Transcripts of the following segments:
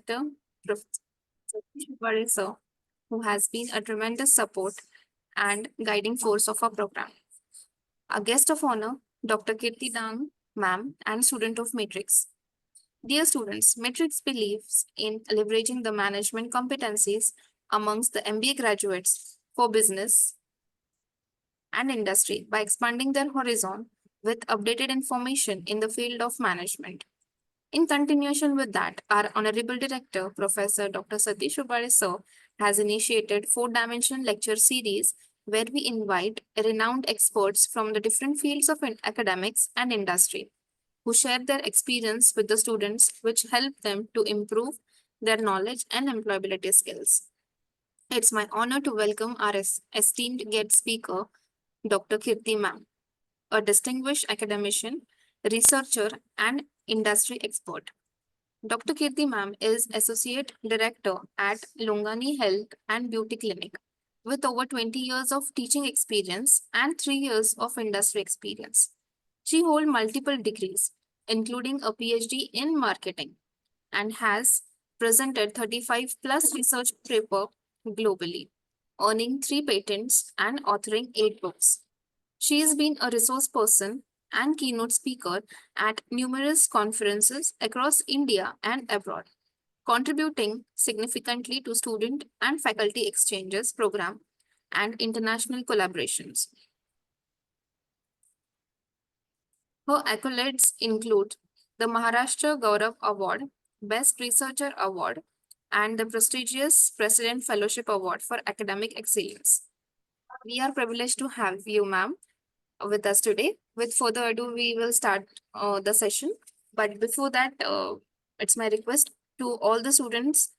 Director, Professor Satish Upare sir, who has been a tremendous support and guiding force of our program. Our guest of honor, Dr. Kirti Dang, ma'am, and student of Matrix. Dear students, Matrix believes in leveraging the management competencies amongst the MBA graduates for business and industry by expanding their horizon with updated information in the field of management. In continuation with that, our Honorable Director, Professor Dr. Satish Ubare sir, has initiated 4 dimension lecture series where we invite renowned experts from the different fields of academics and industry who share their experience with the students, which help them to improve their knowledge and employability skills. It's my honor to welcome our esteemed guest speaker, Dr. Kirti Ma'am, a distinguished academician, researcher, and industry expert. Dr. Kirti Ma'am is Associate Director at Longani Health and Beauty Clinic with over 20 years of teaching experience and 3 years of industry experience. She holds multiple degrees, including a PhD in marketing, and has presented 35 plus research papers globally, earning 3 patents and authoring 8 books. She has been a resource person and keynote speaker at numerous conferences across India and abroad, contributing significantly to student and faculty exchanges program and international collaborations. Her accolades include the Maharashtra Gaurav Award, Best Researcher Award, and the prestigious President Fellowship Award for Academic Excellence. We are privileged to have you, ma'am, with us today. With further ado, we will start the session. But before that, it's my request to all the students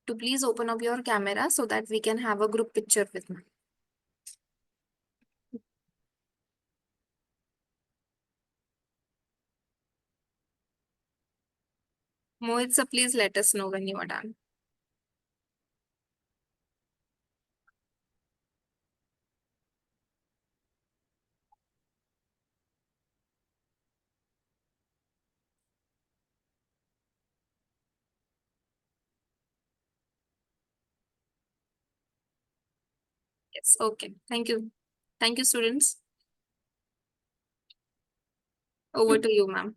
to please open up your camera so that we can have a group picture with me. Mohit, sir, please let us know when you are done. Yes, okay. Thank you. Thank you, students. Over to you, ma'am.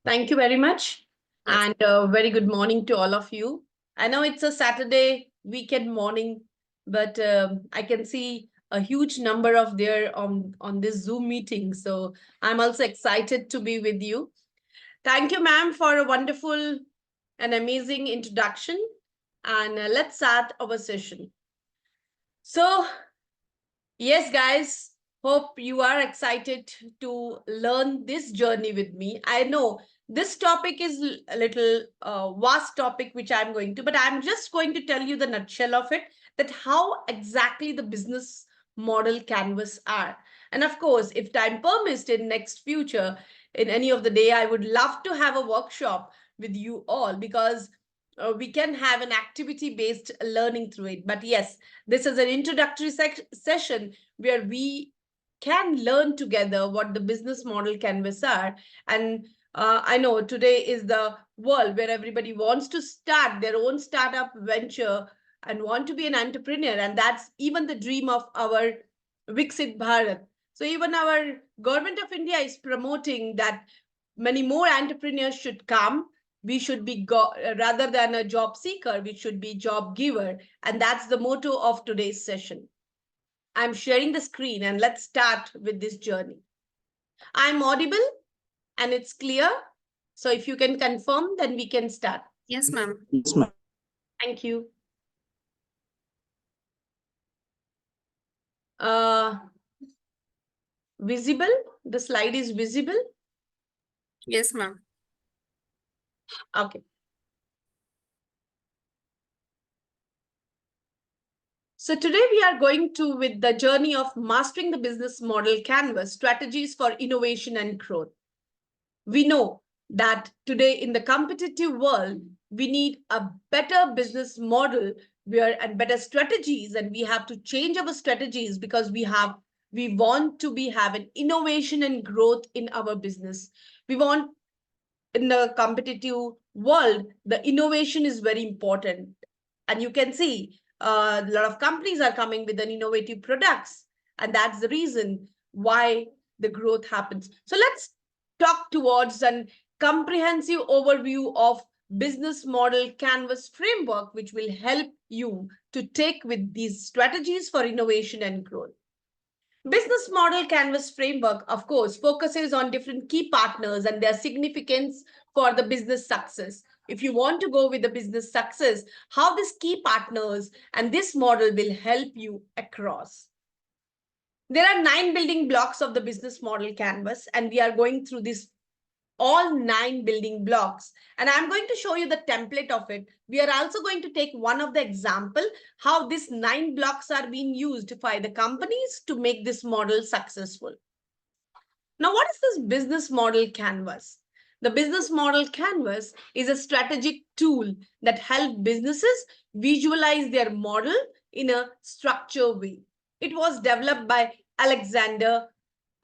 Thank you very much. Yes. And a very good morning to all of you. I know it's a Saturday weekend morning, but I can see a huge number of there on this Zoom meeting. So I'm also excited to be with you. Thank you, ma'am, for a wonderful and amazing introduction. And let's start our session. So, yes, guys, hope you are excited to learn this journey with me. I know this topic is a little vast topic, which I'm going to, but I'm just going to tell you the nutshell of it, that how exactly the business model canvas are. And of course, if time permits in next future, in any of the day, I would love to have a workshop with you all, because we can have an activity based learning through it. But yes, this is an introductory session where we can learn together what the business model canvas are. And I know today is the world where everybody wants to start their own startup venture and want to be an entrepreneur. And that's even the dream of our Viksit Bharat. So even our government of India is promoting that many more entrepreneurs should come. We should be rather than a job seeker, we should be job giver. And that's the motto of today's session. I'm sharing the screen and let's start with this journey. I'm audible and it's clear. So if you can confirm, then we can start. Yes, ma'am. Yes, ma'am. Thank you. Visible? The slide is visible? Yes, ma'am. Okay. So today we are going to with the journey of mastering the business model canvas, strategies for innovation and growth. We know that today in the competitive world, we need a better business model where and better strategies, and we have to change our strategies because we want to have an innovation and growth in our business. We want in the competitive world, the innovation is very important. And you can see a lot of companies are coming with an innovative products. And that's the reason why the growth happens. So let's talk towards an comprehensive overview of business model canvas framework, which will help you to take with these strategies for innovation and growth. Business model canvas framework, of course, focuses on different key partners and their significance for the business success. If you want to go with the business success, how these key partners and this model will help you across. There are 9 building blocks of the business model canvas, and we are going through this all 9 building blocks, and I'm going to show you the template of it. We are also going to take one of the example how these 9 blocks are being used by the companies to make this model successful. Now, what is this business model canvas? The business model canvas is a strategic tool that helps businesses visualize their model in a structured way. It was developed by Alexander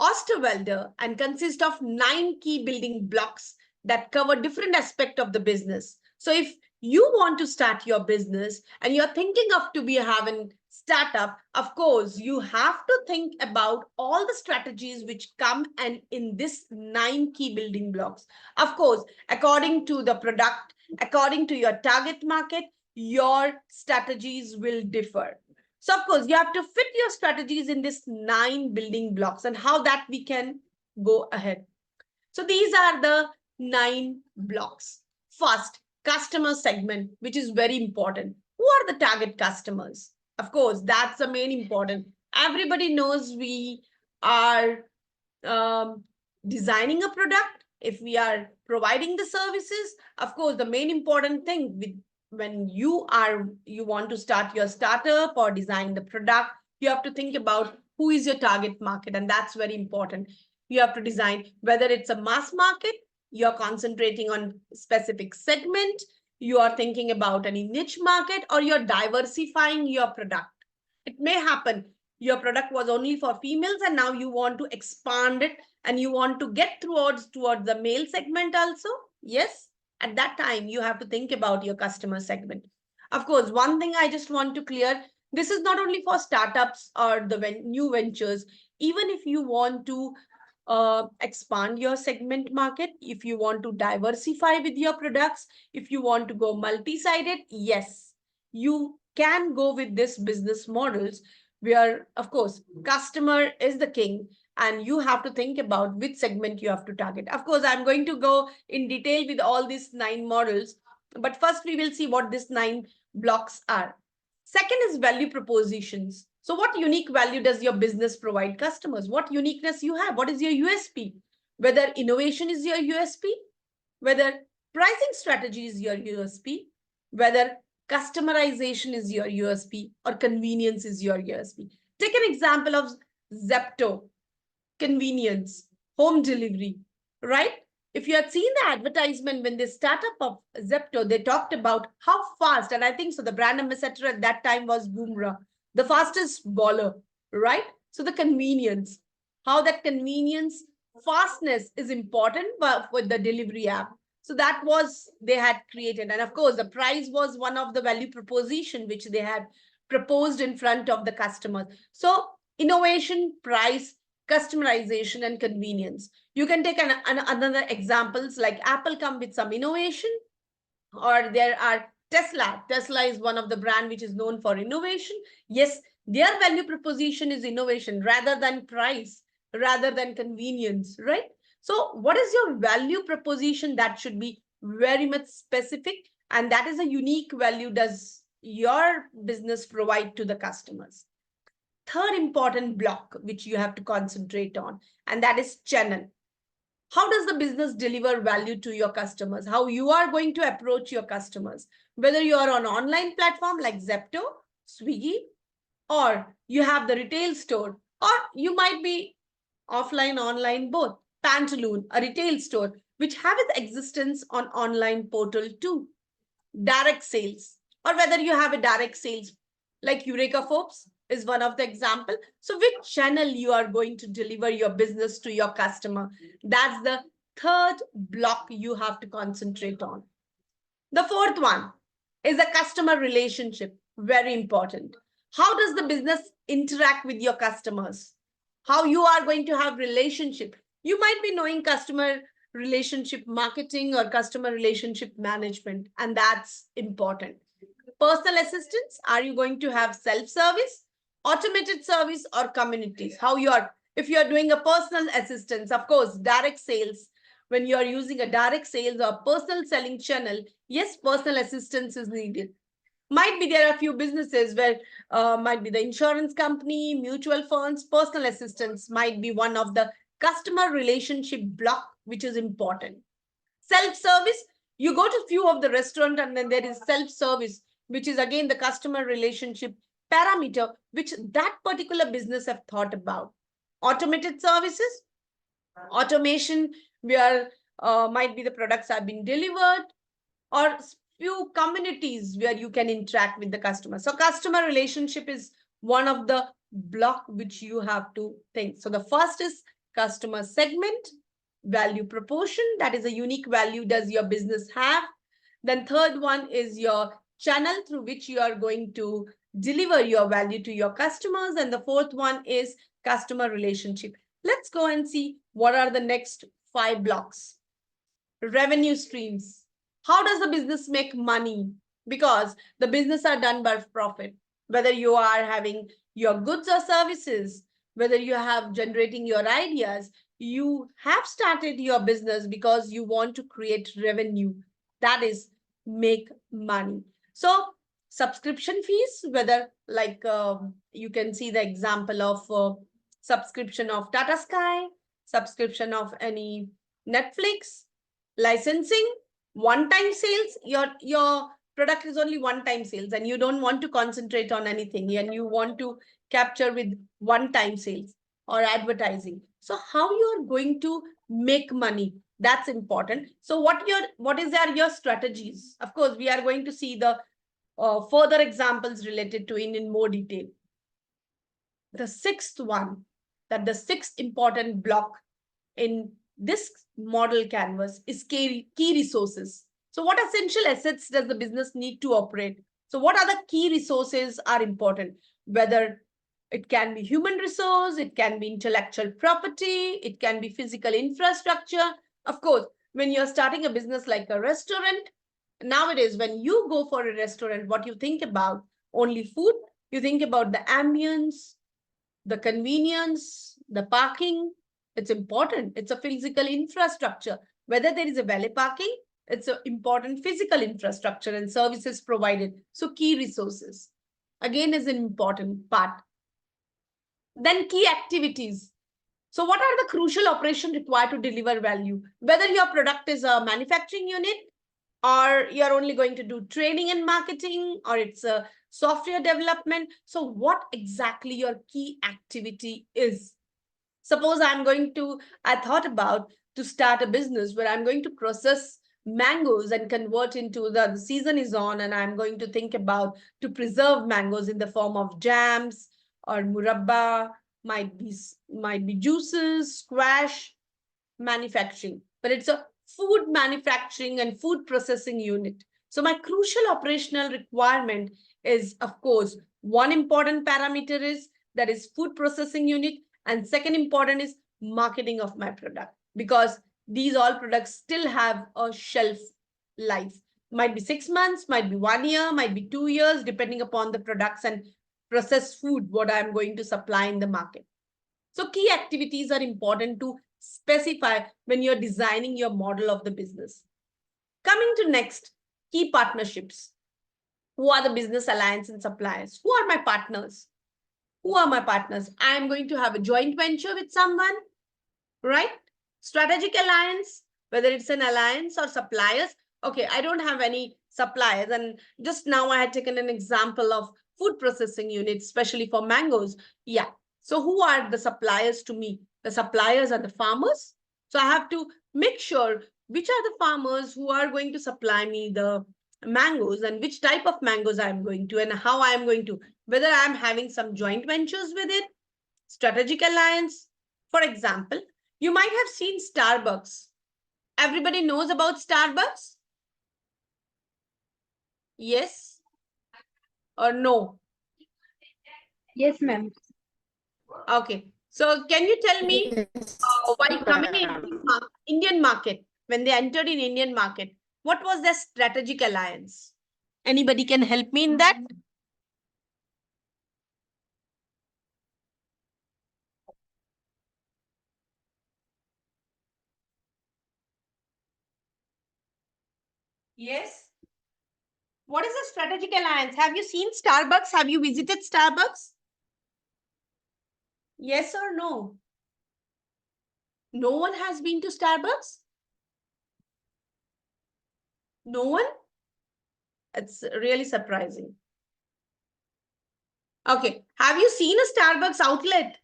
Osterwelder and consists of 9 key building blocks that cover different aspects of the business. So if you want to start your business and you're thinking of to be having startup, of course, you have to think about all the strategies which come and in this 9 key building blocks. Of course, according to the product, according to your target market, your strategies will differ. So of course, you have to fit your strategies in this 9 building blocks and how that we can go ahead. So these are the 9 blocks. First, customer segment, which is very important. Who are the target customers? Of course, that's the main important. Everybody knows we are designing a product. If we are providing the services, of course, the main important thing with when you want to start your startup or design the product, you have to think about who is your target market, and that's very important. You have to design whether it's a mass market, you're concentrating on specific segment, you are thinking about any niche market, or you're diversifying your product. It may happen your product was only for females and now you want to expand it and you want to get towards the male segment also. Yes, at that time you have to think about your customer segment. Of course, one thing I just want to clear, this is not only for startups or the new ventures. Even if you want to expand your segment market, if you want to diversify with your products, if you want to go multi-sided, yes, you can go with this business models where, of course, customer is the king and you have to think about which segment you have to target. Of course, I'm going to go in detail with all these 9 models, but first we will see what these 9 blocks are. Second is value propositions. So what unique value does your business provide customers? What uniqueness you have? What is your USP? Whether innovation is your USP, whether pricing strategy is your USP, whether customization is your USP, or convenience is your USP. Take an example of Zepto, convenience, home delivery, right? If you had seen the advertisement when they started up of Zepto, they talked about how fast, and I think so the brand ambassador at that time was Bumrah, the fastest bowler, right? So the convenience, how that convenience, fastness is important with the delivery app. So that was they had created. And of course, the price was one of the value proposition which they had proposed in front of the customers. So innovation, price, customization, and convenience. You can take another examples like Apple come with some innovation, or there are Tesla. Tesla is one of the brand which is known for innovation. Yes, their value proposition is innovation rather than price, rather than convenience, right? So what is your value proposition? That should be very much specific, and that is a unique value does your business provide to the customers. Third important block which you have to concentrate on, and that is channel. How does the business deliver value to your customers? How you are going to approach your customers? Whether you are on online platform like Zepto, Swiggy, or you have the retail store, or you might be offline, online, both. Pantaloon, a retail store, which have its existence on online portal too. Direct sales, or whether you have a direct sales like Eureka Forbes is one of the example. So which channel you are going to deliver your business to your customer? That's the third block you have to concentrate on. The fourth one is a customer relationship. Very important. How does the business interact with your customers? How you are going to have relationship. You might be knowing customer relationship marketing or customer relationship management, and that's important. Personal assistance, are you going to have self-service, automated service, or communities? How you are, if you are doing a personal assistance, of course, direct sales, when you are using a direct sales or personal selling channel, yes, personal assistance is needed. Might be there are a few businesses where might be the insurance company, mutual funds, personal assistance might be one of the customer relationship block, which is important. Self-service, you go to few of the restaurant and then there is self-service, which is again the customer relationship parameter, which that particular business have thought about. Automated services, automation, where might be the products have been delivered, or few communities where you can interact with the customer. So customer relationship is one of the block which you have to think. So the first is customer segment, value proportion, that is a unique value does your business have. Then third one is your channel through which you are going to deliver your value to your customers. And the fourth one is customer relationship. Let's go and see what are the next 5 blocks. Revenue streams. How does the business make money? Because the business are done by profit. Whether you are having your goods or services, whether you have generating your ideas, you have started your business because you want to create revenue. That is make money. So subscription fees, whether like you can see the example of subscription of Tata Sky, subscription of any Netflix, licensing, one-time sales, your product is only one-time sales and you don't want to concentrate on anything and you want to capture with one-time sales or advertising. So how you are going to make money, that's important. So what is your strategies? Of course, we are going to see the further examples related to in more detail. The sixth one, that the sixth important block in this model canvas is key resources. So what essential assets does the business need to operate? So what other key resources are important? Whether it can be human resource, it can be intellectual property, it can be physical infrastructure. Of course, when you're starting a business like a restaurant, nowadays, when you go for a restaurant, what you think about? Only food? You think about the ambience, the convenience, the parking. It's important. It's a physical infrastructure. Whether there is a valet parking, it's an important physical infrastructure and services provided. So key resources, again, is an important part. Then key activities. So what are the crucial operations required to deliver value? Whether your product is a manufacturing unit, or you're only going to do training and marketing, or it's a software development. So what exactly your key activity is? Suppose I thought about to start a business where I'm going to process mangoes and convert into the season is on, and I'm going to think about to preserve mangoes in the form of jams or murabba, might be juices, squash, manufacturing, but it's a food manufacturing and food processing unit. So my crucial operational requirement is, of course, one important parameter is that is food processing unit, and second important is marketing of my product, because these all products still have a shelf life. Might be 6 months, might be 1 year, might be 2 years, depending upon the products and processed food what I'm going to supply in the market. So key activities are important to specify when you're designing your model of the business. Coming to next, key partnerships. Who are the business alliance and suppliers? Who are my partners? Who are my partners? I am going to have a joint venture with someone, right? Strategic alliance, whether it's an alliance or suppliers. Okay, I don't have any suppliers. And just now I had taken an example of food processing units, especially for mangoes. Yeah. So who are the suppliers to me? The suppliers are the farmers. So I have to make sure which are the farmers who are going to supply me the mangoes and which type of mangoes I'm going to and how I'm going to, whether I'm having some joint ventures with it, strategic alliance. For example, you might have seen Starbucks. Everybody knows about Starbucks? Yes or no? Yes, ma'am. Okay. So can you tell me, while coming into Indian market, when they entered in Indian market, what was their strategic alliance? Anybody can help me in that? Yes. What is a strategic alliance? Have you seen Starbucks? Have you visited Starbucks? Yes or no? No one has been to Starbucks? No one? It's really surprising. Okay. Have you seen a Starbucks outlet?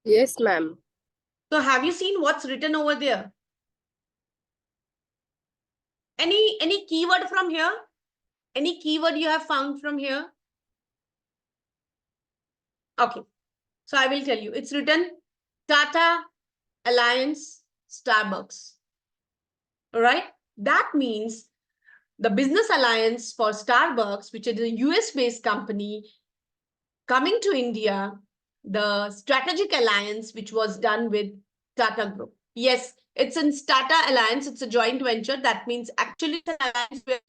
Yes, ma'am. So have you seen what's written over there? Any keyword from here? Any keyword you have found from here? Okay. So I will tell you. It's written Tata Alliance Starbucks. All right. That means the business alliance for Starbucks, which is a US-based company, coming to India, the strategic alliance which was done with Tata Group. Yes, it's in Tata Alliance. It's a joint venture. That means actually it's an alliance where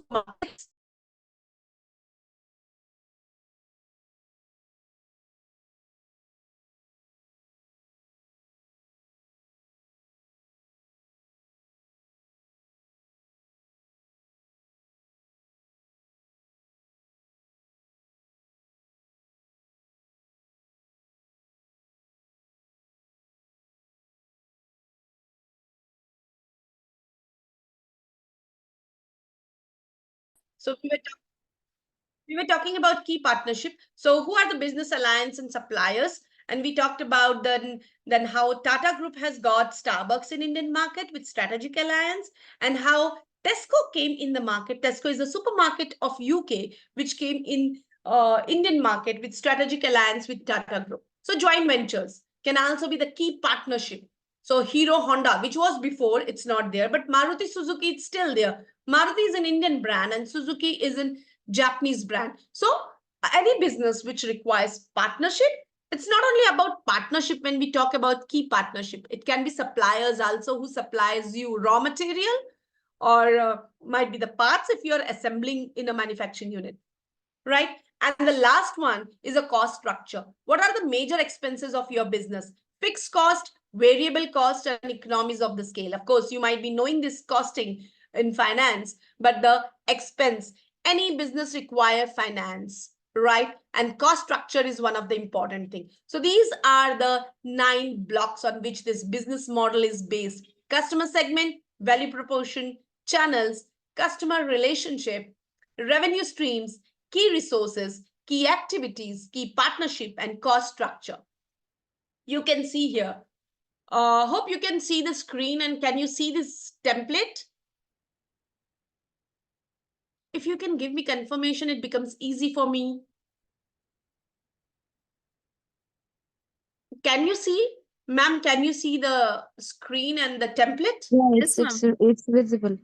market. So we were talking about key partnership. So who are the business alliance and suppliers? And we talked about then how Tata Group has got Starbucks in Indian market with strategic alliance, and how Tesco came in the market. Tesco is a supermarket of UK, which came in Indian market with strategic alliance with Tata Group. So joint ventures can also be the key partnership. So Hero Honda, which was before, it's not there, but Maruti Suzuki, it's still there. Maruti is an Indian brand and Suzuki is an Japanese brand. So any business which requires partnership, it's not only about partnership when we talk about key partnership. It can be suppliers also who supplies you raw material, or might be the parts if you're assembling in a manufacturing unit, right? And the last one is a cost structure. What are the major expenses of your business? Fixed cost, variable cost, and economies of the scale. Of course, you might be knowing this costing in finance, but the expense, any business require finance, right? And cost structure is one of the important things. So these are the 9 blocks on which this business model is based: customer segment, value proposition, channels, customer relationship, revenue streams, key resources, key activities, key partnership, and cost structure. You can see here. Hope you can see the screen, and can you see this template? If you can give me confirmation, it becomes easy for me. Can you see? Ma'am, can you see the screen and the template? Yes, ma'am. It's visible.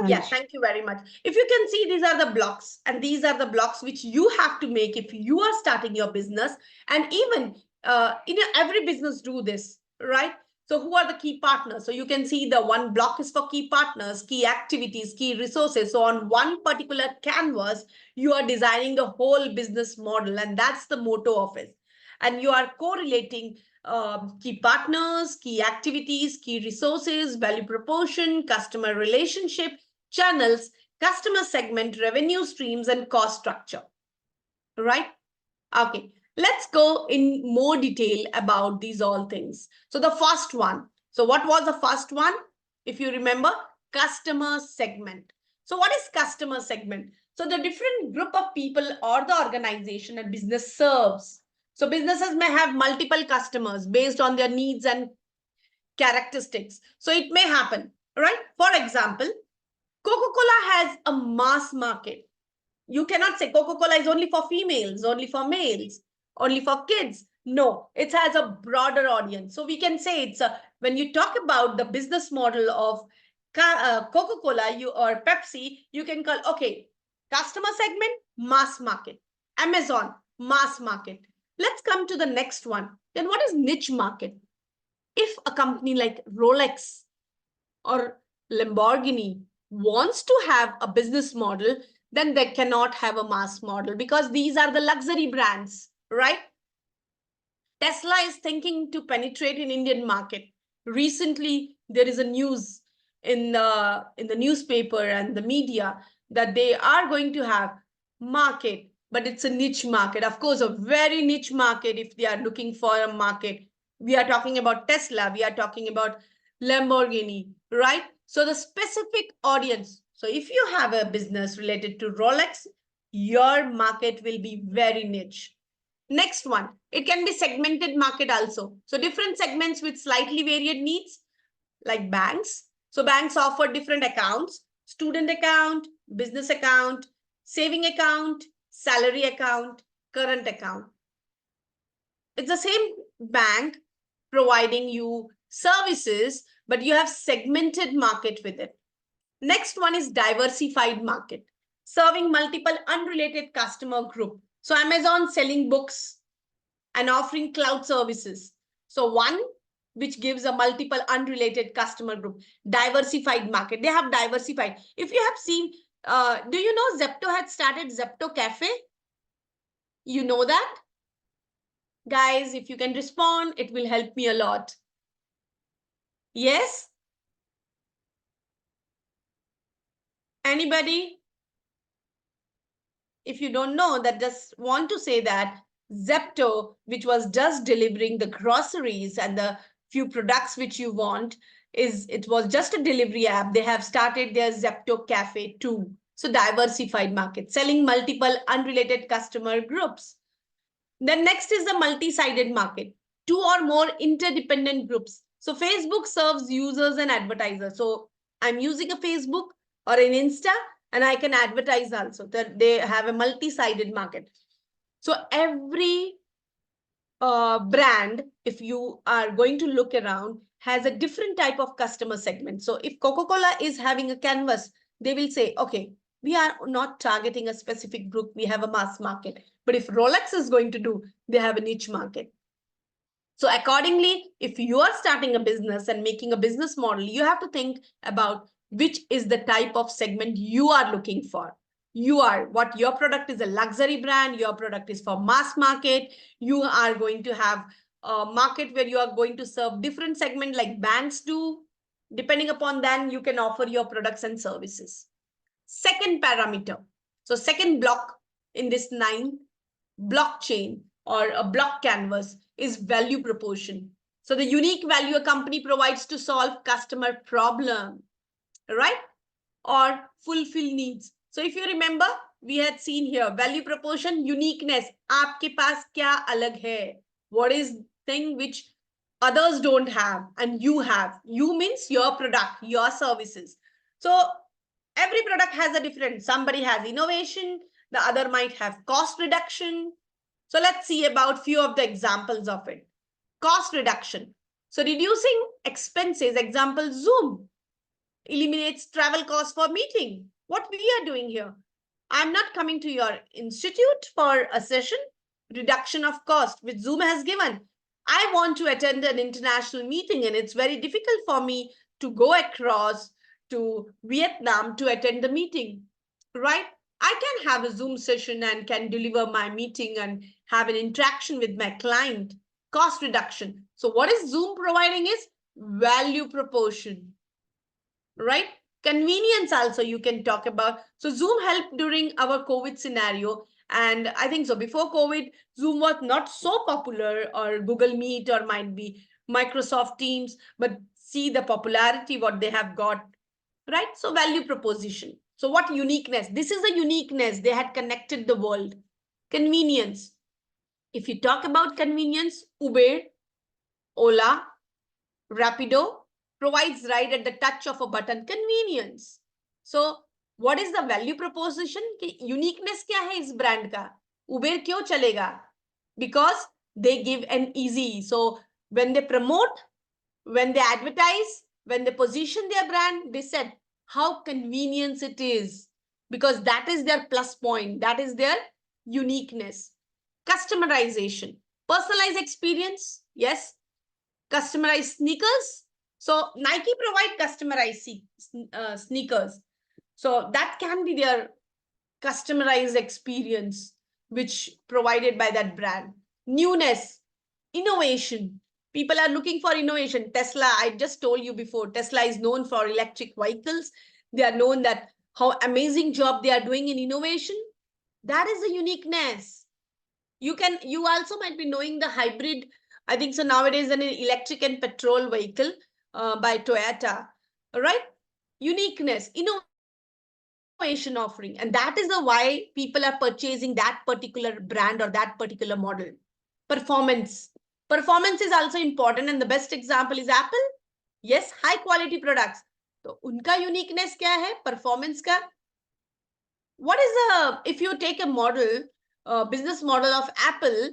Yeah, thank you very much. If you can see, these are the blocks, and these are the blocks which you have to make if you are starting your business. And even every business do this, right? So who are the key partners? So you can see the one block is for key partners, key activities, key resources. So on one particular canvas, you are designing the whole business model, and that's the motto of it. And you are correlating key partners, key activities, key resources, value proportion, customer relationship, channels, customer segment, revenue streams, and cost structure. Right? Okay, let's go in more detail about these all things. So the first one. So what was the first one? If you remember, customer segment. So what is customer segment? So the different group of people or the organization a business serves. So businesses may have multiple customers based on their needs and characteristics. So it may happen, right? For example, Coca-Cola has a mass market. You cannot say Coca-Cola is only for females, only for males, only for kids. No, it has a broader audience. So we can say it's a, when you talk about the business model of Coca-Cola or Pepsi, you can call, okay, customer segment, mass market. Amazon, mass market. Let's come to the next one. Then what is niche market? If a company like Rolex or Lamborghini wants to have a business model, then they cannot have a mass model because these are the luxury brands, right? Tesla is thinking to penetrate in Indian market. Recently, there is a news in the newspaper and the media that they are going to have market, but it's a niche market. Of course, a very niche market if they are looking for a market. We are talking about Tesla, we are talking about Lamborghini, right? So the specific audience. So if you have a business related to Rolex, your market will be very niche. Next one, it can be segmented market also. So different segments with slightly varied needs, like banks. So banks offer different accounts, student account, business account, saving account, salary account, current account. It's the same bank providing you services, but you have segmented market with it. Next one is diversified market, serving multiple unrelated customer group. So Amazon selling books and offering cloud services. So one which gives a multiple unrelated customer group, diversified market. They have diversified. If you have seen, do you know Zepto had started Zepto Cafe? You know that? Guys, if you can respond, it will help me a lot. Yes? Anybody? If you don't know, that just want to say that Zepto, which was just delivering the groceries and the few products which you want, it was just a delivery app. They have started their Zepto Cafe too. So diversified market, selling multiple unrelated customer groups. Then next is the multi-sided market, 2 or more interdependent groups. So Facebook serves users and advertisers. So I'm using a Facebook or an Insta, and I can advertise also. That they have a multi-sided market. So every brand, if you are going to look around, has a different type of customer segment. So if Coca-Cola is having a canvas, they will say, okay, we are not targeting a specific group, we have a mass market. But if Rolex is going to do, they have a niche market. So accordingly, if you are starting a business and making a business model, you have to think about which is the type of segment you are looking for. What your product is a luxury brand, your product is for mass market, you are going to have a market where you are going to serve different segment like banks do. Depending upon that, you can offer your products and services. Second parameter. So second block in this 9 blockchain or a block canvas is value proportion. So the unique value a company provides to solve customer problem, right? Or fulfill needs. So if you remember, we had seen here value proportion, uniqueness. Aapke paas kya alag hai? What is thing which others don't have and you have? You means your product, your services. So every product has a different, somebody has innovation, the other might have cost reduction. So let's see about few of the examples of it. Cost reduction. So reducing expenses, example, Zoom eliminates travel costs for meeting. What we are doing here, I'm not coming to your institute for a session, reduction of cost which Zoom has given. I want to attend an international meeting and it's very difficult for me to go across to Vietnam to attend the meeting, right? I can have a Zoom session and can deliver my meeting and have an interaction with my client. cost reduction. So what is Zoom providing is value proposition, right? Convenience also you can talk about. So Zoom helped during our COVID scenario. And I think so before COVID, Zoom was not so popular, or Google Meet, or might be Microsoft Teams, but see the popularity what they have got, right? So value proposition. So what uniqueness? This is a uniqueness. They had connected the world. Convenience. If you talk about convenience, Uber, Ola, Rapido provides ride at the touch of a button. Convenience. So what is the value proposition? Uniqueness क्या है इस brand का? Uber क्यों चलेगा? Because they give an easy. So when they promote, when they advertise, when they position their brand, they said how convenient it is, because that is their plus point. That is their uniqueness. Customization, personalized experience. Yes. Customized sneakers. So Nike provide customized sneakers. So that can be their customized experience, which provided by that brand. Newness, innovation. People are looking for innovation. Tesla, I just told you before, Tesla is known for electric vehicles. They are known that how amazing job they are doing in innovation. That is the uniqueness. You also might be knowing the hybrid. I think so nowadays an electric and petrol vehicle by Toyota, right? Uniqueness, innovation offering. And that is the why people are purchasing that particular brand or that particular model. Performance. Performance is also important. And the best example is Apple. Yes, high quality products. So unka uniqueness kya hai? Performance ka. What is if you take a model, business model of Apple,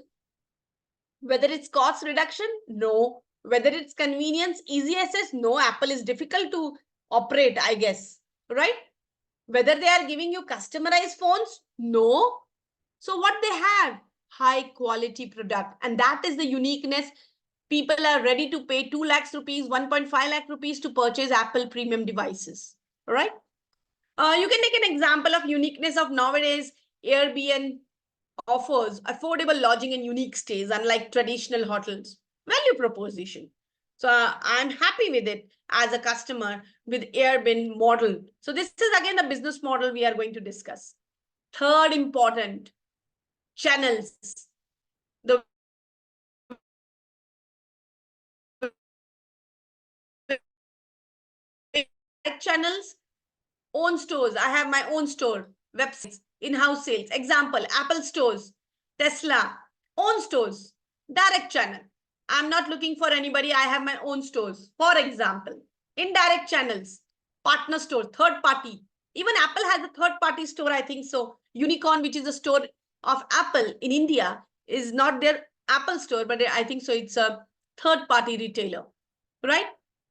whether it's cost reduction? No. Whether it's convenience, easy access? No. Apple is difficult to operate, I guess, right? Whether they are giving you customized phones? No. So what they have? High quality product. And that is the uniqueness. People are ready to pay 2 lakhs rupees, 1.5 lakh rupees to purchase Apple premium devices, right? You can take an example of uniqueness of nowadays. Airbnb offers affordable lodging and unique stays, unlike traditional hotels. Value proposition. So I'm happy with it as a customer with Airbnb model. So this is again the business model we are going to discuss. Third important, channels. The channels, own stores. I have my own store, websites, in-house sales. Example, Apple stores, Tesla, own stores, direct channel. I'm not looking for anybody. I have my own stores. For example, indirect channels, partner store, third party. Even Apple has a third party store, I think so. Unicorn, which is a store of Apple in India, is not their Apple store, but I think so it's a third party retailer, right?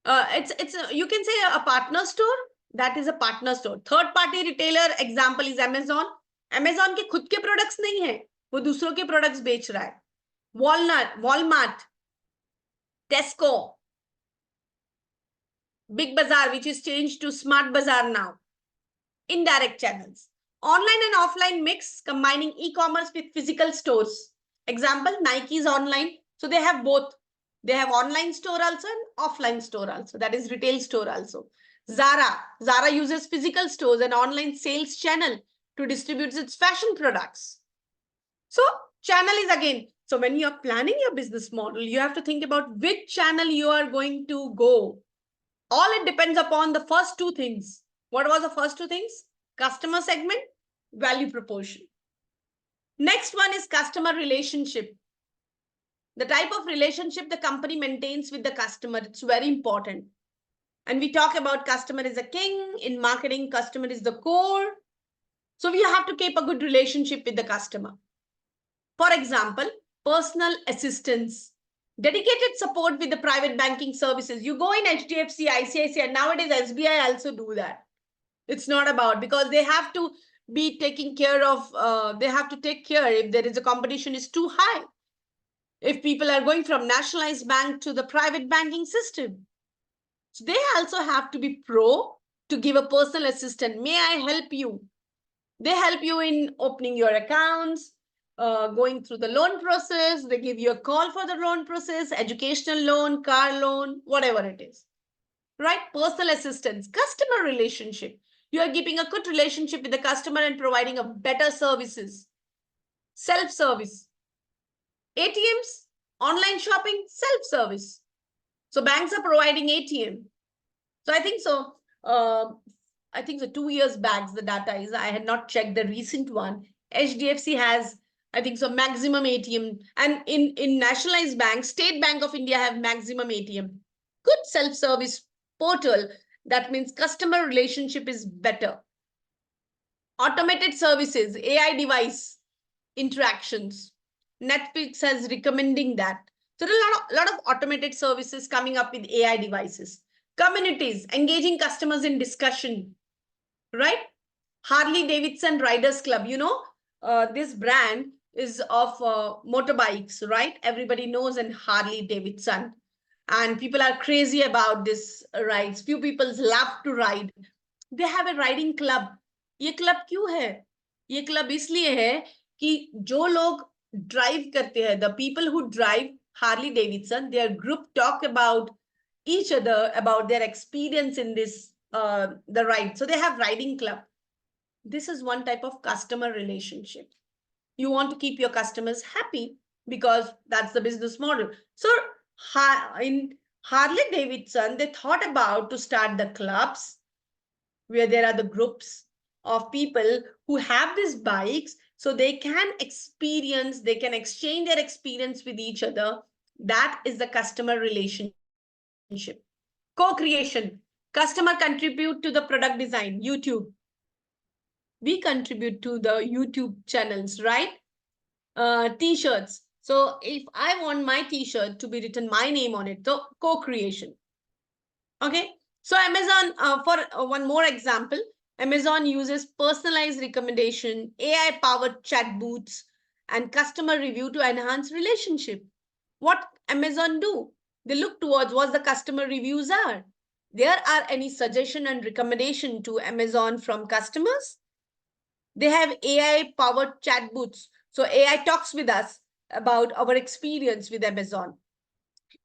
You can say a partner store. That is a partner store. Third party retailer example is Amazon. Amazon के खुद के products नहीं है, वो दूसरों के products बेच रहा है. Walmart, Tesco, Big Bazaar, which is changed to Smart Bazaar now. Indirect channels. Online and offline mix, combining e-commerce with physical stores. Example, Nike is online. So they have both. They have online store also and offline store also. That is retail store also. Zara uses physical stores and online sales channel to distribute its fashion products. So channel is again, so when you are planning your business model, you have to think about which channel you are going to go. All it depends upon the first two things. What was the first two things? Customer segment, value proposition. Next one is customer relationship. The type of relationship the company maintains with the customer. It's very important. And we talk about customer is a king. In marketing, customer is the core. So we have to keep a good relationship with the customer. For example, personal assistance, dedicated support with the private banking services. You go in HDFC, ICICI, and nowadays SBI also do that. It's not about, because they have to be taking care of, they have to take care if there is a competition is too high. If people are going from nationalized bank to the private banking system. So they also have to be pro to give a personal assistant. May I help you? They help you in opening your accounts, going through the loan process. They give you a call for the loan process, educational loan, car loan, whatever it is, right? Personal assistance, customer relationship. You are keeping a good relationship with the customer and providing a better services. Self-service. ATMs, online shopping, self-service. So banks are providing ATM. So I think so. I think so 2 years back, the data is, I had not checked the recent one. HDFC has, I think so, maximum ATM. And in nationalized banks, State Bank of India have maximum ATM. Good self-service portal. That means customer relationship is better. Automated services, AI device interactions. Netflix has recommending that. So there are a lot of automated services coming up with AI devices. Communities, engaging customers in discussion, right? Harley Davidson Riders Club, this brand is of motorbikes, right? Everybody knows in Harley Davidson. And people are crazy about this rides. Few people love to ride. They have a riding club. ये club क्यों है? ये club इसलिए है कि जो लोग drive करते हैं, the people who drive Harley Davidson, their group talk about each other, about their experience in this, the ride. So they have riding club. This is one type of customer relationship. You want to keep your customers happy because that's the business model. So in Harley Davidson, they thought about to start the clubs where there are the groups of people who have these bikes, so they can experience, they can exchange their experience with each other. That is the customer relationship. Co-creation. Customer contribute to the product design. YouTube. We contribute to the YouTube channels, right? T-shirts. So if I want my T-shirt to be written my name on it, so co-creation. Okay. So Amazon, for one more example, Amazon uses personalized recommendation, AI-powered chat boots, and customer review to enhance relationship. What Amazon do? They look towards what the customer reviews are. There are any suggestion and recommendation to Amazon from customers? They have AI-powered chat boots. So AI talks with us about our experience with Amazon.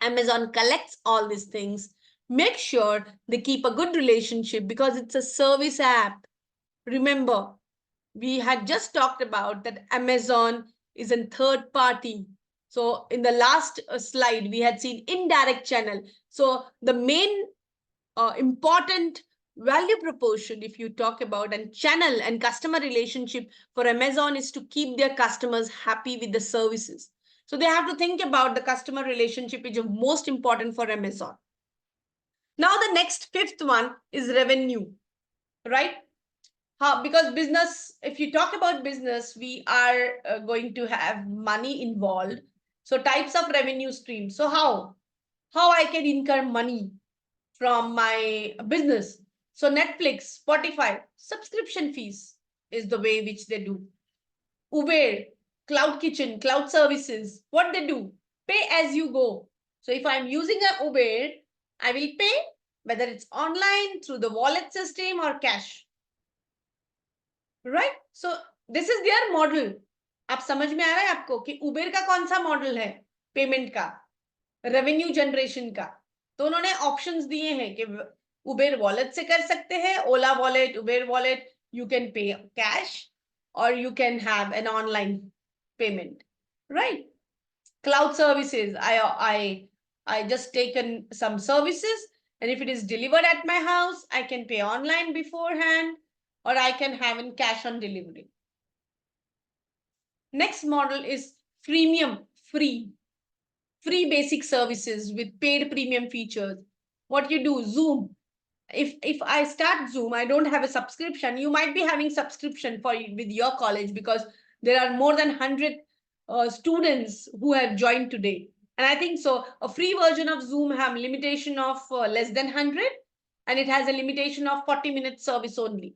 Amazon collects all these things. Make sure they keep a good relationship because it's a service app. Remember, we had just talked about that Amazon is a third party. So in the last slide, we had seen indirect channel. So the main important value proportion, if you talk about and channel and customer relationship for Amazon, is to keep their customers happy with the services. So they have to think about the customer relationship, which is most important for Amazon. Now the next fifth one is revenue, right? Because business, if you talk about business, we are going to have money involved. So types of revenue streams. So how I can incur money from my business? So Netflix, Spotify, subscription fees is the way which they do. Uber, Cloud Kitchen, cloud services, what they do? Pay as you go. So if I'm using a Uber, I will pay whether it's online, through the wallet system or cash. Right? So this is their model. आप समझ में आ रहा है आपको कि Uber का कौन सा मॉडल है पेमेंट का, रेवेन्यू जनरेशन का? तो उन्होंने ऑप्शंस दिए हैं कि उबेर वॉलेट से कर सकते हैं, Ola wallet, Uber wallet, you can pay cash or you can have an online payment, right? Cloud services, I just taken some services, and if it is delivered at my house, I can pay online beforehand, or I can have in cash on delivery. Next model is freemium, free basic services with paid premium features. What you do, Zoom. If I start Zoom, I don't have a subscription. You might be having subscription with your college because there are more than 100 students who have joined today. And I think so a free version of Zoom have limitation of less than 100, and it has a limitation of 40-minute service only.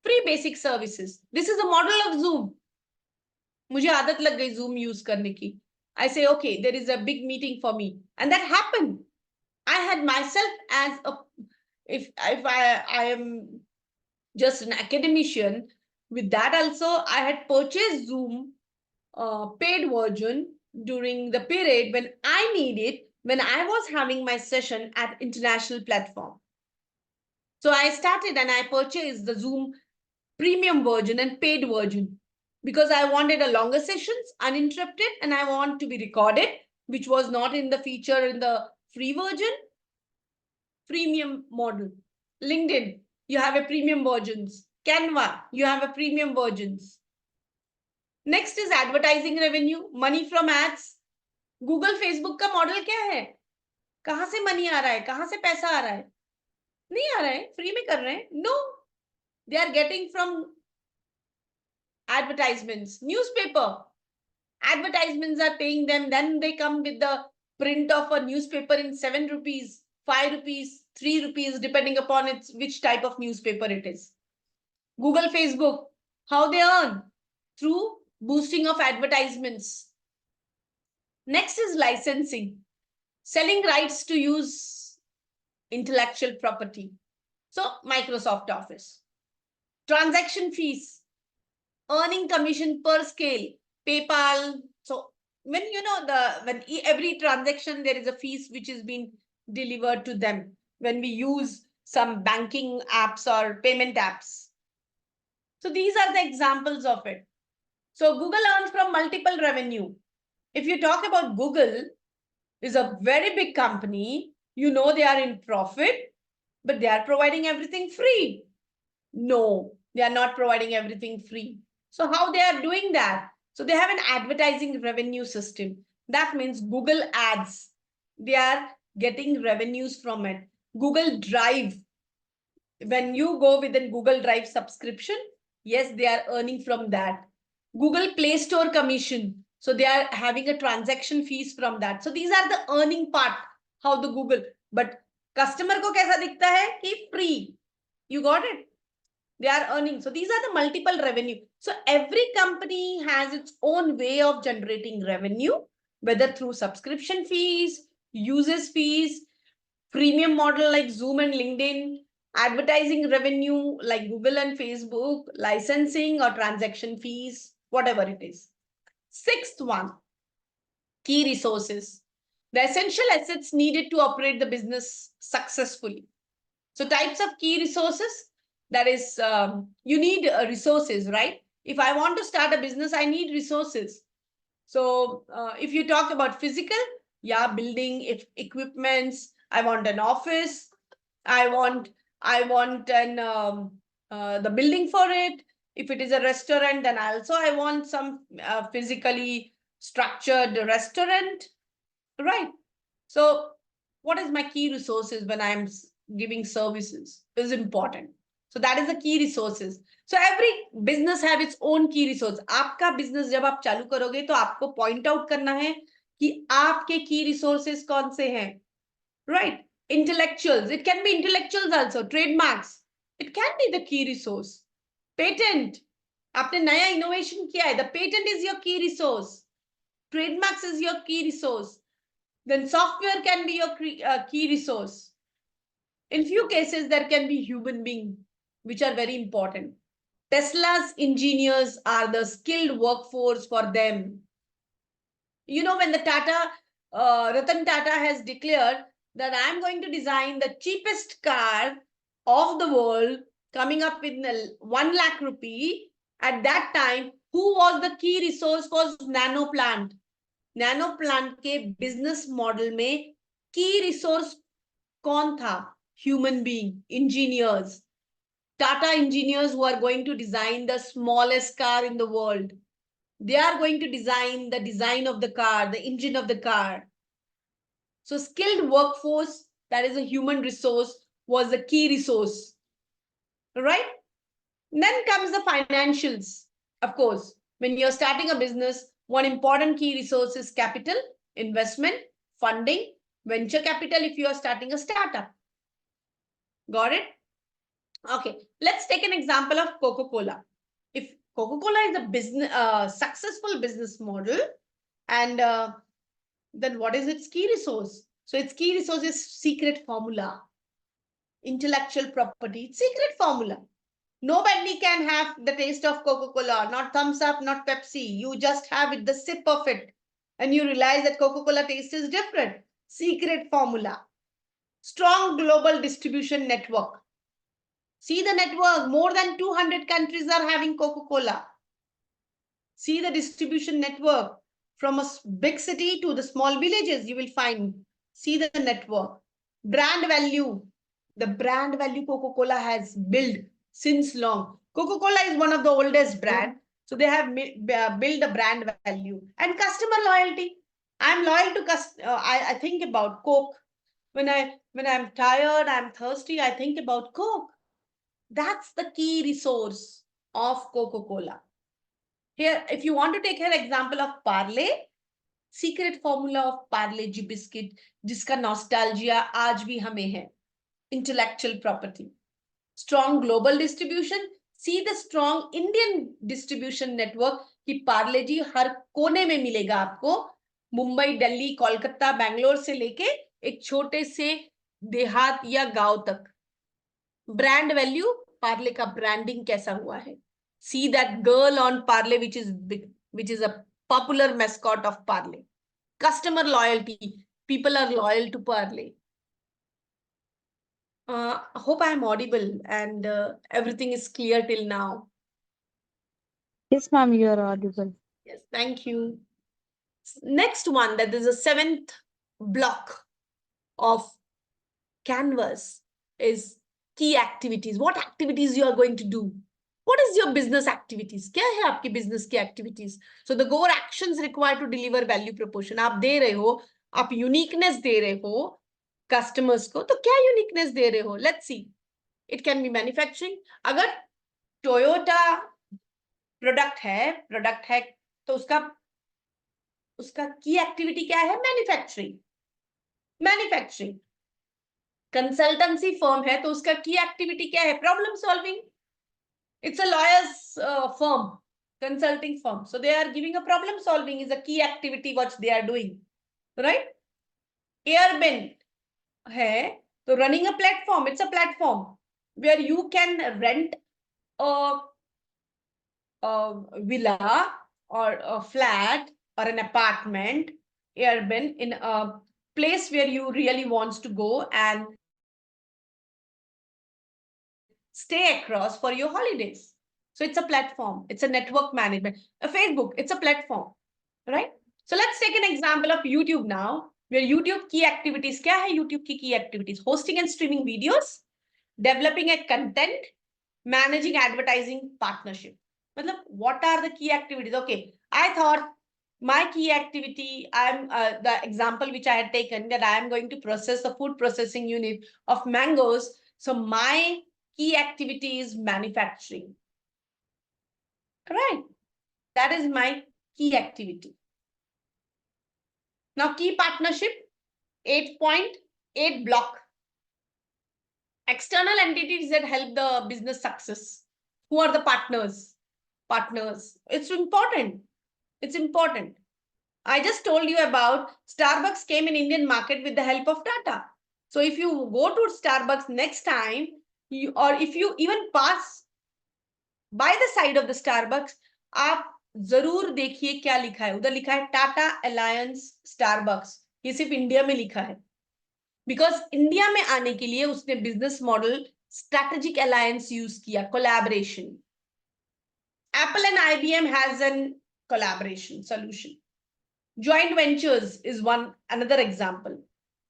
Free basic services. This is the model of Zoom. मुझे आदत लग गई Zoom use करने की. I say, okay, there is a big meeting for me. And that happened. I had myself as a, if I am just an academician, with that also I had purchased Zoom paid version during the period when I need it, when I was having my session at international platform. So I started and I purchased the Zoom premium version and paid version because I wanted a longer sessions uninterrupted and I want to be recorded, which was not in the feature in the free version. Premium model. LinkedIn, you have a premium versions. Canva, you have a premium versions. Next is advertising revenue, money from ads. Google, Facebook का model क्या है? कहाँ से money आ रहा है? कहाँ से पैसा आ रहा है? नहीं आ रहा है, फ्री में कर रहे हैं? No, they are getting from advertisements. Newspaper, advertisements are paying them, then they come with the print of a newspaper in 7 rupees, 5 rupees, 3 rupees, depending upon its which type of newspaper it is. Google, Facebook, how they earn? Through boosting of advertisements. Next is licensing, selling rights to use intellectual property. So Microsoft Office. Transaction fees, earning commission per scale, PayPal. So when every transaction there is a fees which is being delivered to them when we use some banking apps or payment apps. So these are the examples of it. So Google earns from multiple revenue. If you talk about Google, is a very big company, you know they are in profit, but they are providing everything free. No, they are not providing everything free. So how they are doing that? So they have an advertising revenue system. That means Google Ads. They are getting revenues from it. Google Drive. When you go with a Google Drive subscription, yes, they are earning from that. Google Play Store commission. So they are having a transaction fees from that. So these are the earning part, how the Google, but customer ko kaisa dikhta hai ki free. You got it? They are earning. So these are the multiple revenue. So every company has its own way of generating revenue, whether through subscription fees, users fees, premium model like Zoom and LinkedIn, advertising revenue like Google and Facebook, licensing or transaction fees, whatever it is. Sixth one, key resources. The essential assets needed to operate the business successfully. So types of key resources, that is, you need resources, right? If I want to start a business, I need resources. So if you talk about physical, yeah, building, if equipments, I want an office, I want an the building for it. If it is a restaurant, then also I want some physically structured restaurant, right? So what is my key resources when I'm giving services is important. So that is the key resources. So every business have its own key resource. आपका business जब आप चालू करोगे तो आपको point out करना है कि आपके key resources कौन से हैं, right? Intellectuals, it can be intellectuals also. Trademarks, it can be the key resource. Patent, आपने नया innovation किया है, the patent is your key resource. Trademarks is your key resource. Then software can be your key resource. In few cases, there can be human being, which are very important. Tesla's engineers are the skilled workforce for them. You know, when the Ratan Tata has declared that I'm going to design the cheapest car of the world, coming up with 1 lakh rupee, at that time, who was the key resource was Nano Plant. Nano plant के business model में की resource कौन था? Human being, engineers. Tata engineers who are going to design the smallest car in the world. They are going to design the design of the car, the engine of the car. So skilled workforce, that is a human resource, was the key resource, right? Then comes the financials. Of course, when you're starting a business, one important key resource is capital, investment, funding, venture capital if you are starting a startup. Got it? Okay, let's take an example of Coca-Cola. If Coca-Cola is a business, successful business model, and then what is its key resource? So its key resource is secret formula, intellectual property, secret formula. Nobody can have the taste of Coca-Cola, not Thumbs Up, not Pepsi. You just have it, the sip of it, and you realize that Coca-Cola taste is different. Secret formula. Strong global distribution network. See the network, more than 200 countries are having Coca-Cola. See the distribution network. From a big city to the small villages, you will find. See the network. Brand value. The brand value Coca-Cola has built since long. Coca-Cola is one of the oldest brand. So they have built a brand value. And customer loyalty. I'm loyal to I think about Coke. When I'm tired, I'm thirsty, I think about Coke. That's the key resource of Coca-Cola. Here, if you want to take an example of Parle, secret formula of Parle G biscuit, जिसका nostalgia आज भी हमें है. Intellectual property. Strong global distribution. See the strong Indian distribution network कि Parle G हर कोने में मिलेगा आपको. मुंबई, दिल्ली, कोलकाता, बैंगलोर से लेके एक छोटे से देहात या गांव तक. ब्रांड वैल्यू, पार्ले का ब्रांडिंग कैसा हुआ है. See that girl on Parle, which is a popular mascot of Parle. Customer loyalty. People are loyal to Parle. Hope I am audible and everything is clear till now. Yes, ma'am, you are audible. Yes, thank you. Next one, that is the 7th block of Canvas, is key activities. What activities you are going to do? What is your business activities? क्या है आपकी business की activities? So the core actions required to deliver value proposition. आप दे रहे हो, आप uniqueness दे रहे हो customers को, तो क्या uniqueness दे रहे हो? Let's see. It can be manufacturing. अगर Toyota product है तो उसका key activity क्या है? Manufacturing. Manufacturing. Consultancy firm है तो उसका key activity क्या है? Problem solving. It's a lawyer's firm, consulting firm. So they are giving a problem solving is a key activity what they are doing, right? Airbnb hai, so running a platform, it's a platform where you can rent a villa or a flat or an apartment, Airbnb, in a place where you really wants to go and stay across for your holidays. So it's a platform, it's a network management. A Facebook, it's a platform, right? So let's take an example of YouTube now, where YouTube key activities, kya hai YouTube ki key activities? Hosting and streaming videos, developing a content, managing advertising partnership. Matlab, what are the key activities? Okay, I thought my key activity, the example which I had taken, that I am going to process the food processing unit of mangoes. So my key activity is manufacturing. Right. That is my key activity. Now, key partnership, 8.8 block. External entities that help the business success. Who are the partners? Partners. It's important. It's important. I just told you about Starbucks came in Indian market with the help of Tata. So if you go to Starbucks next time, or if you even pass by the side of the Starbucks, आप जरूर देखिए क्या लिखा है. उधर लिखा है Tata alliance Starbucks. ये सिर्फ इंडिया में लिखा है, बिकॉज इंडिया में आने के लिए उसने business model strategic alliance use किया, collaboration. Apple and IBM has an collaboration solution. Joint ventures is another example.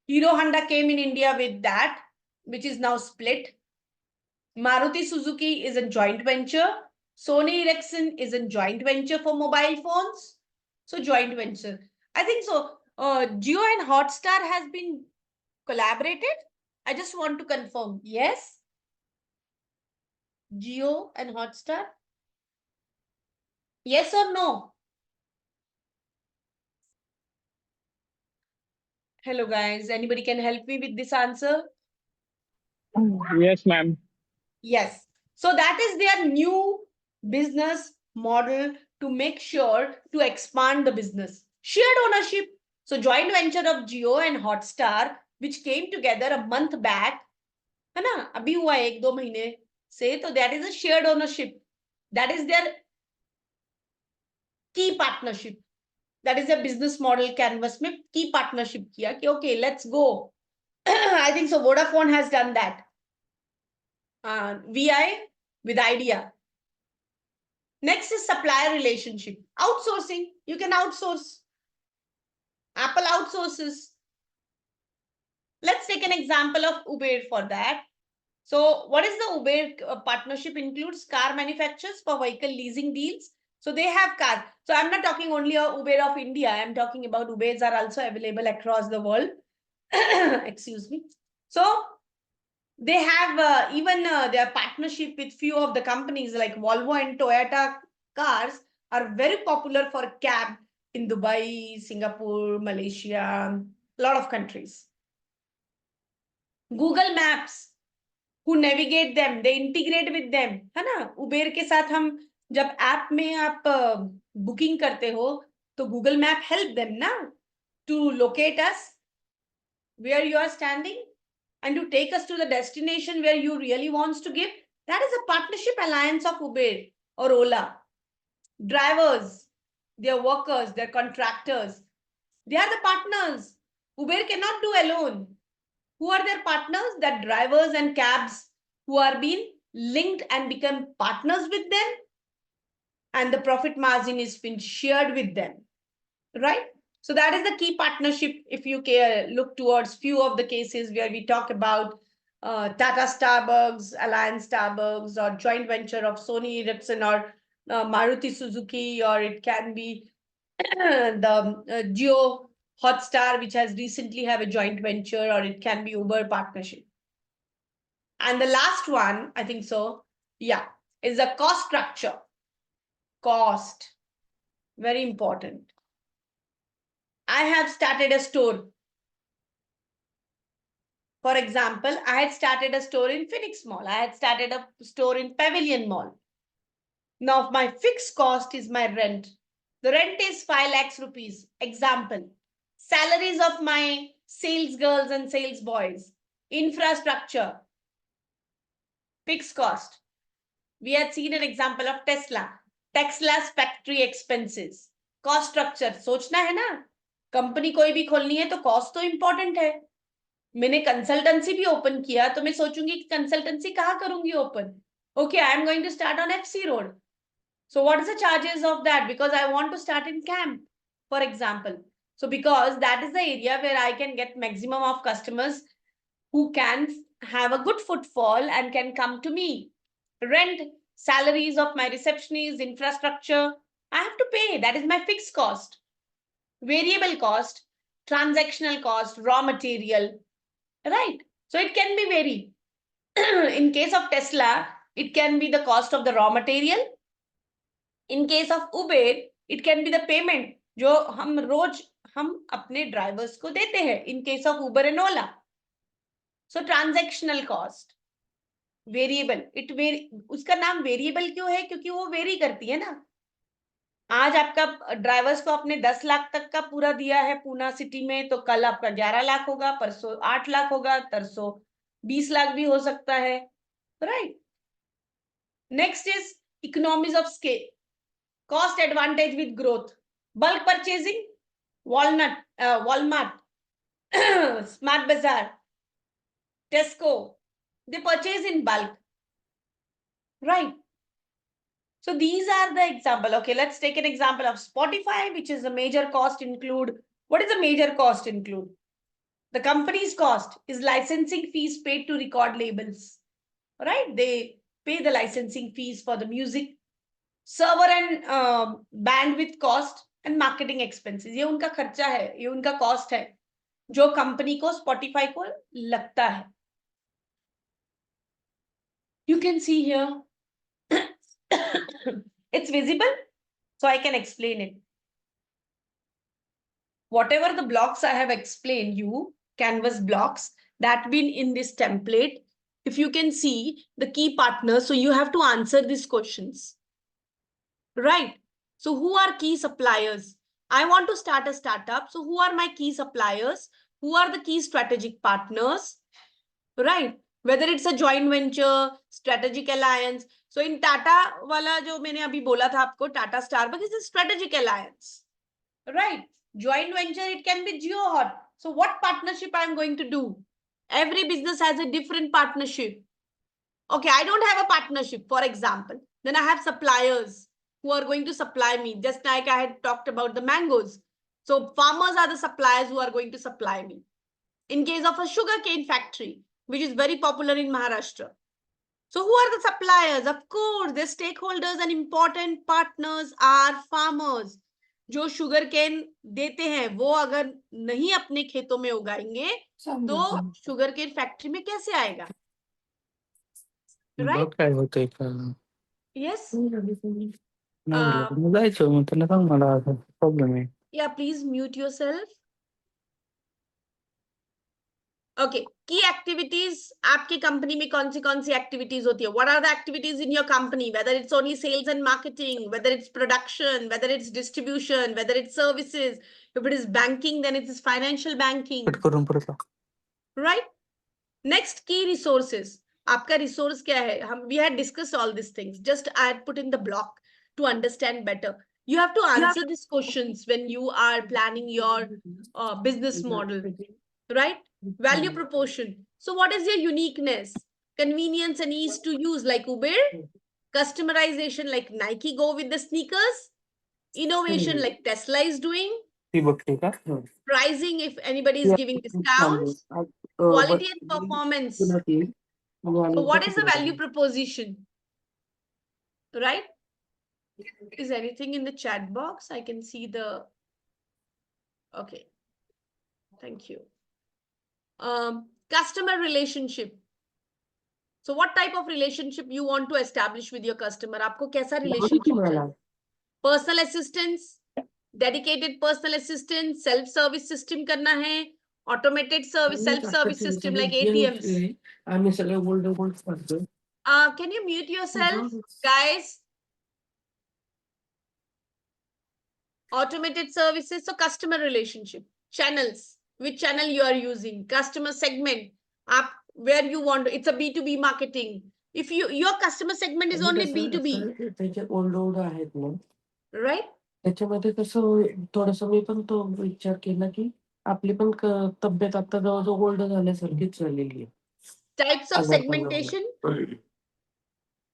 Hero Honda came in India with that, which is now split. Maruti Suzuki is a joint venture. Sony Ericsson is a joint venture for mobile phones. So joint venture. I think so. Jio and Hotstar has been collaborated. I just want to confirm. Yes. Jio and Hotstar. Yes or no? Hello guys. Anybody can help me with this answer? Yes, ma'am. Yes. So that is their new business model to make sure to expand the business. Shared ownership. So joint venture of Jio and Hotstar, which came together a month back. है ना? अभी हुआ 1-2 महीने say, so that is a shared ownership. That is their key partnership. That is a business model canvas में key partnership किया कि okay, let's go. I think so. Vodafone has done that. VI with Idea. Next is supplier relationship. Outsourcing. You can outsource. Apple outsources. Let's take an example of Uber for that. So what is the Uber partnership includes? Car manufacturers for vehicle leasing deals. So they have cars. So I'm not talking only of Uber of India. I'm talking about Ubers are also available across the world. Excuse me. So they have even their partnership with few of the companies like Volvo and Toyota cars are very popular for cab in Dubai, Singapore, Malaysia, a lot of countries. Google Maps, who navigate them, they integrate with them, है ना? Uber के साथ हम जब app में आप booking करते हो तो Google Map help them ना to locate us where you are standing and to take us to the destination where you really wants to give. That is a partnership alliance of Uber or Ola. Drivers, their workers, their contractors, they are the partners. Uber cannot do alone. Who are their partners? That drivers and cabs who are being linked and become partners with them, and the profit margin is been shared with them, right? So that is the key partnership. If you look towards few of the cases where we talk about Tata Starbucks, Alliance Starbucks, or joint venture of Sony Ericsson or Maruti Suzuki, or it can be the Jio Hotstar, which has recently have a joint venture, or it can be Uber partnership. And the last one, I think so, yeah, is the cost structure. Cost, very important. I have started a store. For example, I had started a store in Phoenix Mall. I had started a store in Pavilion Mall. Now my fixed cost is my rent. The rent is 5 lakhs rupees. Example, salaries of my sales girls and sales boys, infrastructure, fixed cost. We had seen an example of Tesla. Tesla's factory expenses, cost structure. सोचना है ना, company कोई भी खोलनी है तो cost तो important है. मैंने कंसल्टेंसी भी ओपन किया तो मैं सोचूंगी कंसल्टेंसी कहाँ करूंगी open. Okay, I am going to start on FC Road. So what is the charges of that? Because I want to start in camp, for example. So because that is the area where I can get maximum of customers who can have a good footfall and can come to me. Rent, salaries of my receptionists, infrastructure, I have to pay. That is my fixed cost. Variable cost, transactional cost, raw material, right? So it can be varied. In case of Tesla, it can be the cost of the raw material. In case of Uber, it can be the payment जो हम रोज हम अपने drivers को देते हैं. In case of Uber and Ola. So transactional cost, variable, it very, उसका नाम variable क्यों है? क्योंकि वो वेरी करती है ना. आज आपका ड्राइवर्स को आपने 10 लाख तक का पूरा दिया है पूना सिटी में, तो कल आपका 11 लाख होगा, परसों 8 लाख होगा, तरसों 20 लाख भी हो सकता है, right? Next is economies of scale, cost advantage with growth, bulk purchasing, Walmart, Smart Bazaar, Tesco, they purchase in bulk, right? So these are the example. Okay, let's take an example of Spotify, which is a major cost include. What is a major cost include? The company's cost is licensing fees paid to record labels, right? They pay the licensing fees for the music, server and bandwidth cost and marketing expenses. ये उनका खर्चा है, ये उनका cost है, जो company को Spotify को लगता है. You can see here. It's visible, so I can explain it. Whatever the blocks I have explained you, canvas blocks that been in this template, if you can see the key partners, so you have to answer these questions, right? So who are key suppliers? I want to start a startup. So who are my key suppliers? Who are the key strategic partners, right? whether it's a joint venture, strategic alliance. So in Tata वाला जो मैंने अभी बोला था आपको, Tata Starbucks is a strategic alliance, right? Joint venture, it can be GeoHot. So what partnership I'm going to do? Every business has a different partnership. Okay, I don't have a partnership, for example. Then I have suppliers who are going to supply me, just like I had talked about the mangoes. So farmers are the suppliers who are going to supply me. In case of a sugarcane factory, which is very popular in Maharashtra. So who are the suppliers? Of course, the stakeholders and important partners are farmers. जो sugar cane देते हैं वो अगर नहीं अपने खेतों में उगाएंगे तो शुगर केन फैक्ट्री में कैसे आएगा? Right? काय होतंय का Yes. नाही मग जायचं मग त्यांना सांग मला प्रॉब्लेम आहे. Yeah, please mute yourself. Okay, key activities. आपकी कंपनी में कौन सी activities होती है? What are the activities in your company? Whether it's only sales and marketing, whether it's production, whether it's distribution, whether it's services. If it is banking, then it is financial banking. Cut करून परत लाव. Right? Next, key resources. आपका resource क्या है? We had discussed all these things. Just I had put in the block to understand better. You have to answer these questions when you are planning your business model, right? Value proportion. So what is your uniqueness? Convenience and ease to use like Uber. Customization like Nike go with the sneakers. Innovation like Tesla is doing. ती बघते का? Pricing if anybody is giving discounts. Quality and performance. So what is the value proposition? Right? Is anything in the chat box? I can see the... Okay. Thank you. Customer relationship. So what type of relationship you want to establish with your customer? आपको कैसा relationship चाहिए? Personal assistance, dedicated personal assistance, self-service system करना है, automated service, self-service system like ATMs. आम्ही सगळे gold करतो. Can you mute yourself, guys? Automated services, so customer relationship, channels, which channel you are using, customer segment, up where you want, it's a B2B marketing. If your customer segment is only B2B, त्याचे old आहेत ना right? त्याच्यामध्ये कसं थोडंसं मी पण तो विचार केला की आपली पण तब्येत आता जवळजवळ गोल्ड झाल्यासारखीच झालेली आहे. Types of segmentation.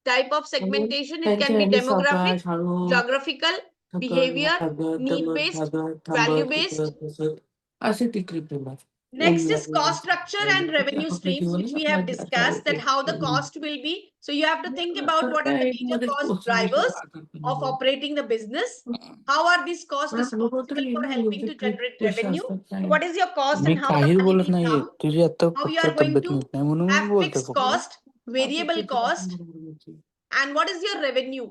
Type of segmentation, it can be demographic, geographical, behavior, need-based, value-based. असे ती crypto. Next is cost structure and revenue streams, which we have discussed that how the cost will be. So you have to think about what are the major cost drivers of operating the business. How are these costs responsible for helping to generate revenue? What is your cost me and how the काही money बोलत will नाहीये come? तुझी आता How you फक्त are going तब्येत to NEET नाही म्हणून मी have बोलतोय fixed फक्त. cost, variable cost, and what is your revenue?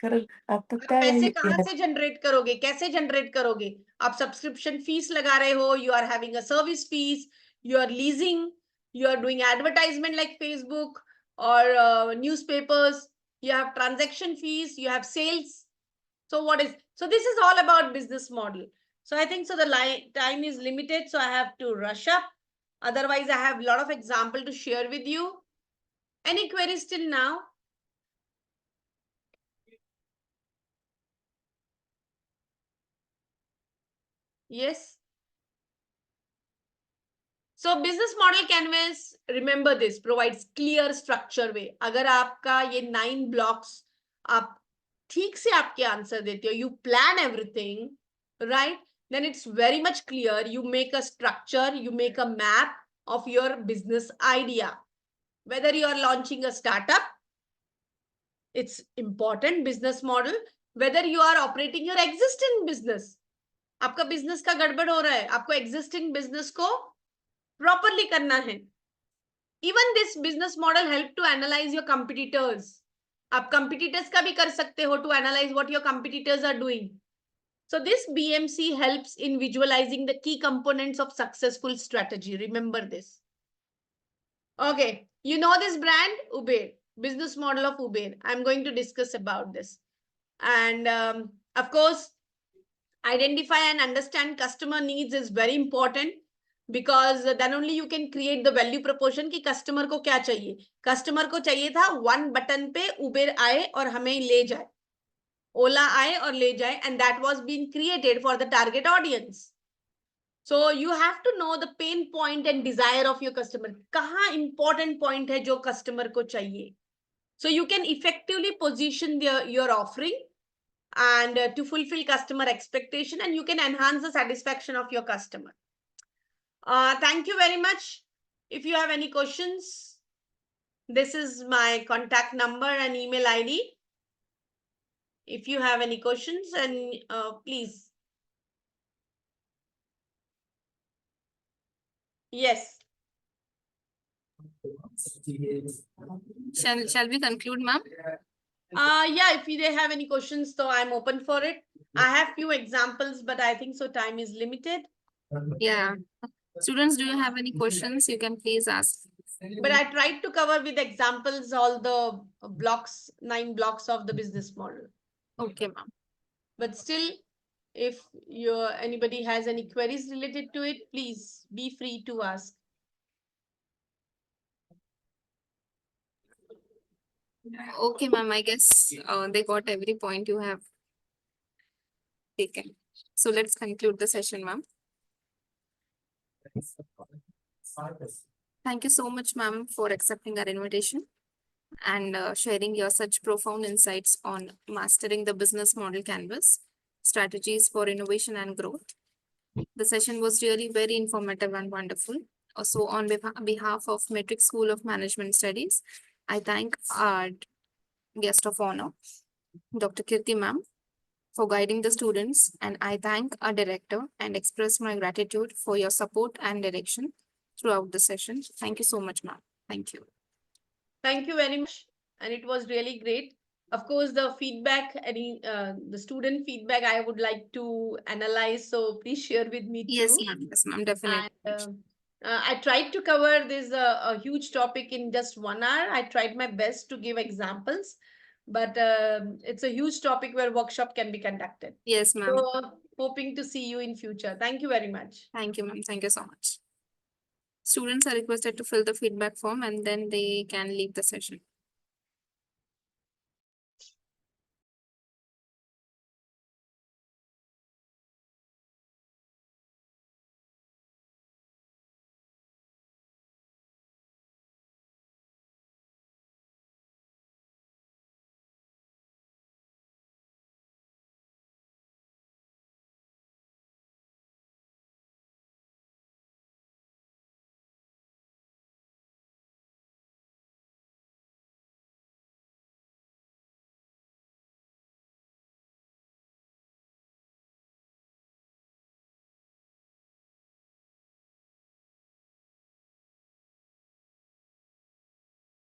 कारण आता आप काय पैसे आहे, कहाँ से जनरेट करोगे, कैसे जनरेट करोगे? आप सब्सक्रिप्शन फीस लगा रहे हो, you are having a service fees, you are leasing, you are doing advertisement like Facebook or newspapers, you have transaction fees, you have sales. So this is all about business model. So I think so the time is limited, so I have to rush up. Otherwise, I have a lot of example to share with you. Any queries till now? Yes. So business model canvas, remember this, provides clear structure way. अगर आपका ये 9 blocks आप ठीक से आपके answer देते हो, you plan everything, right? Then it's very much clear. You make a structure, you make a map of your business idea. Whether you are launching a startup, it's important business model. Whether you are operating your existing business, आपका business का गड़बड़ हो रहा है, आपको existing business को properly करना है. Even this business model help to analyze your competitors. आप competitors का भी कर सकते हो to analyze what your competitors are doing. So this BMC helps in visualizing the key components of successful strategy. Remember this. Okay, you know this brand, Uber, business model of Uber. I'm going to discuss about this. And of course, identify and understand customer needs is very important. because then only you can create the value proposition कि customer को क्या चाहिए. Customer को चाहिए था one button पे Uber आए और हमें ले जाए, Ola आए और ले जाए, and that was being created for the target audience. So you have to know the pain point and desire of your customer. कहाँ important point है जो customer को चाहिए. So you can effectively position your offering and to fulfill customer expectation, and you can enhance the satisfaction of your customer. Thank you very much. If you have any questions, this is my contact number and email ID. If you have any questions, and please. Yes. Shall we conclude, ma'am? Yeah, if they have any questions, so I'm open for it. I have few examples, but I think so time is limited. Yeah. Students, do you have any questions? You can please ask. But I tried to cover with examples all the blocks, 9 blocks of the business model. Okay, ma'am. But still, if anybody has any queries related to it, please be free to ask. Okay, ma'am. I guess they got every point you have taken. So let's conclude the session, ma'am. Thank you so much, ma'am, for accepting our invitation and sharing your such profound insights on mastering the business model canvas, strategies for innovation and growth. The session was really very informative and wonderful. So on behalf of Metric School of Management Studies, I thank our guest of honor, Dr. Kirti ma'am, for guiding the students, and I thank our director and express my gratitude for your support and direction throughout the session. Thank you so much, ma'am. Thank you. Thank you very much. And it was really great. Of course, the feedback, the student feedback, I would like to analyze. So please share with me Yes, too. ma'am. Yes, ma'am. Definitely. And, I tried to cover this a huge topic in just 1 hour. I tried my best to give examples, but it's a huge topic where workshop can be conducted. Yes, ma'am. So hoping to see you in future. Thank you very much. Thank you, ma'am. Thank you so much. Students are requested to fill the feedback form and then they can leave the session.